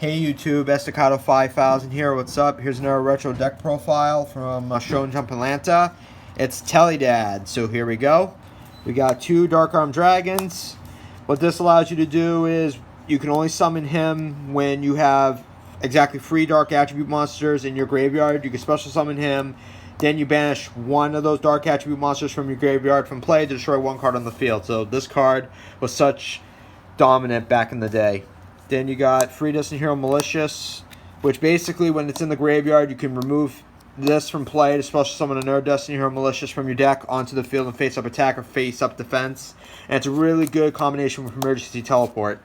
Hey YouTube, Estacado 5000 here, what's up? Here's another retro deck profile from Show and Jump Atlanta. It's Tele-dad, so here we go. We got two Dark Arm Dragons. What this allows you to do is you can only summon him when you have exactly 3 Dark Attribute monsters in your graveyard. You can special summon him, then you banish one of those Dark Attribute monsters from your graveyard from play to destroy one card on the field. So this card was such dominant back in the day. Then you got Free Destiny Hero Malicious, which basically when it's in the graveyard, you can remove this from play to special summon another Destiny Hero Malicious from your deck onto the field and face-up attack or face-up defense. And it's a really good combination with Emergency Teleport.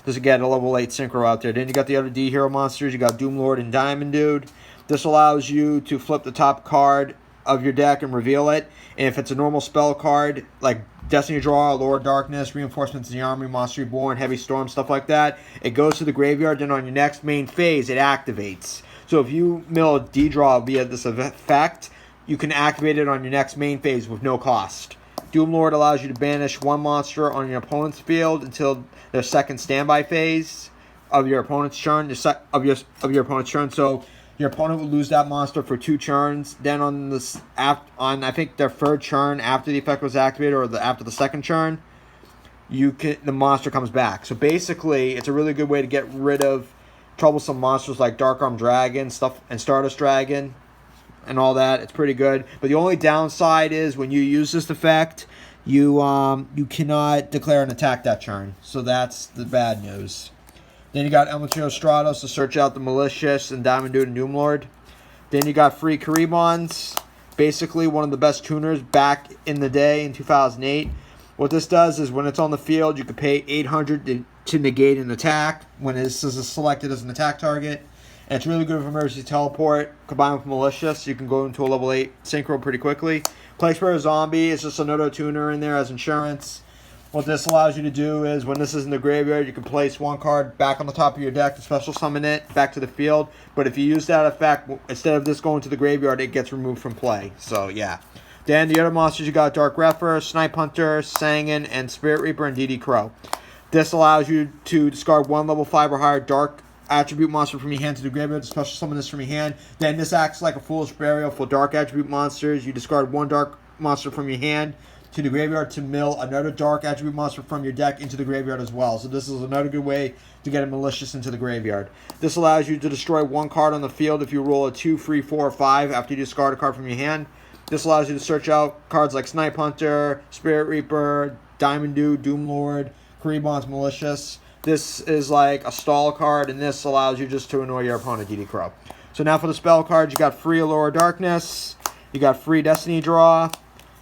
This again, a level 8 Synchro out there. Then you got the other D Hero monsters. You got Doomlord and Diamond Dude. This allows you to flip the top card of your deck and reveal it. And if it's a normal spell card, like Destiny Draw, Lord Darkness, Reinforcements in the Army, Monster Reborn, Heavy Storm, stuff like that, it goes to the graveyard, then on your next main phase, it activates. So if you mill a D-Draw via this effect, you can activate it on your next main phase with no cost. Doomlord allows you to banish one monster on your opponent's field until their second standby phase of your opponent's turn. Of your opponent's turn. So your opponent will lose that monster for 2 turns. Then on this, I think their 3rd turn after the effect was activated, or after the 2nd turn, the monster comes back. So basically, it's a really good way to get rid of troublesome monsters like Dark Arm Dragon, and Stardust Dragon, and all that. It's pretty good. But the only downside is when you use this effect, you cannot declare an attack that turn. So that's the bad news. Then you got Elmatrio Stratos to search out the Malicious and Diamond Dude and Doomlord. Then you got free Karibons, basically one of the best tuners back in the day in 2008. What this does is when it's on the field, you can pay 800 to negate an attack when this is selected as an attack target. And it's really good for Emergency Teleport. Combined with Malicious, you can go into a level 8 Synchro pretty quickly. Plague Spreader Zombie is just another tuner in there as insurance. What this allows you to do is when this is in the graveyard, you can place one card back on the top of your deck to special summon it back to the field. But if you use that effect, instead of this going to the graveyard, it gets removed from play. So yeah. Then the other monsters, you got Dark Refer, Snipe Hunter, Sangin, and Spirit Reaper, and DD Crow. This allows you to discard one level 5 or higher Dark Attribute monster from your hand to the graveyard to special summon this from your hand. Then this acts like a Foolish Burial for Dark Attribute monsters. You discard one Dark monster from your hand to the graveyard to mill another Dark Attribute monster from your deck into the graveyard as well. So this is another good way to get a Malicious into the graveyard. This allows you to destroy one card on the field if you roll a 2, 3, 4, or 5 after you discard a card from your hand. This allows you to search out cards like Snipe Hunter, Spirit Reaper, Diamond Dude, Doomlord, Karibon's Malicious. This is like a stall card, and this allows you just to annoy your opponent, DD Crow. So now for the spell cards, you got free Allure Darkness, you got free Destiny Draw,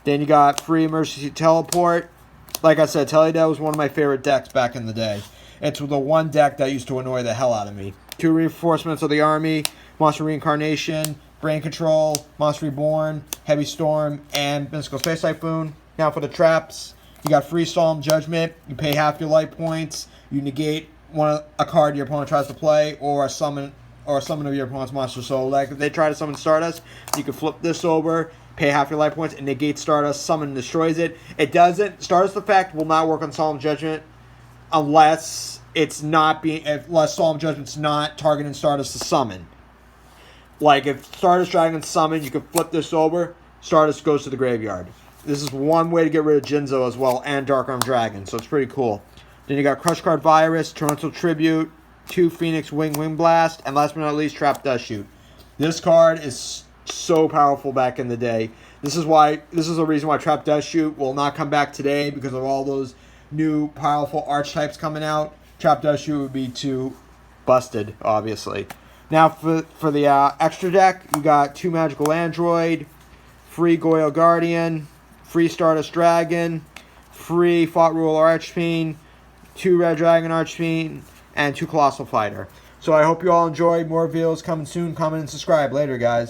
then you got free Emergency Teleport. Like I said, Tele-dad was one of my favorite decks back in the day. It's the one deck that used to annoy the hell out of me. 2 Reinforcements of the Army, Monster Reincarnation, Brain Control, Monster Reborn, Heavy Storm, and Mystical Space Typhoon. Now for the traps, you got free Solemn Judgment. You pay half your life points. You negate a card your opponent tries to play, or a summon of your opponent's monster. So like if they try to summon Stardust, you can flip this over, pay half your life points, and negate Stardust. Summon destroys it. It doesn't. Stardust effect will not work on Solemn Judgment unless Solemn Judgment's not targeting Stardust to summon. Like if Stardust Dragon's summoned, you can flip this over. Stardust goes to the graveyard. This is one way to get rid of Jinzo as well, and Dark Arm Dragon. So it's pretty cool. Then you got Crush Card Virus, Torrential Tribute, 2 Phoenix Wing Blast, and last but not least, Trap Dust Shoot. This card is so powerful back in the day. This is the reason why Trap Dust Shoot will not come back today, because of all those new powerful archetypes coming out. Trap Dust Shoot would be too busted, obviously. Now for the extra deck, you got 2 Magical Android, free Goyle Guardian, free Stardust Dragon, free Fought Ruler Archfiend, 2 Red Dragon Archfiend, and 2 Colossal Fighter. So I hope you all enjoyed. More videos coming soon. Comment and subscribe. Later, guys.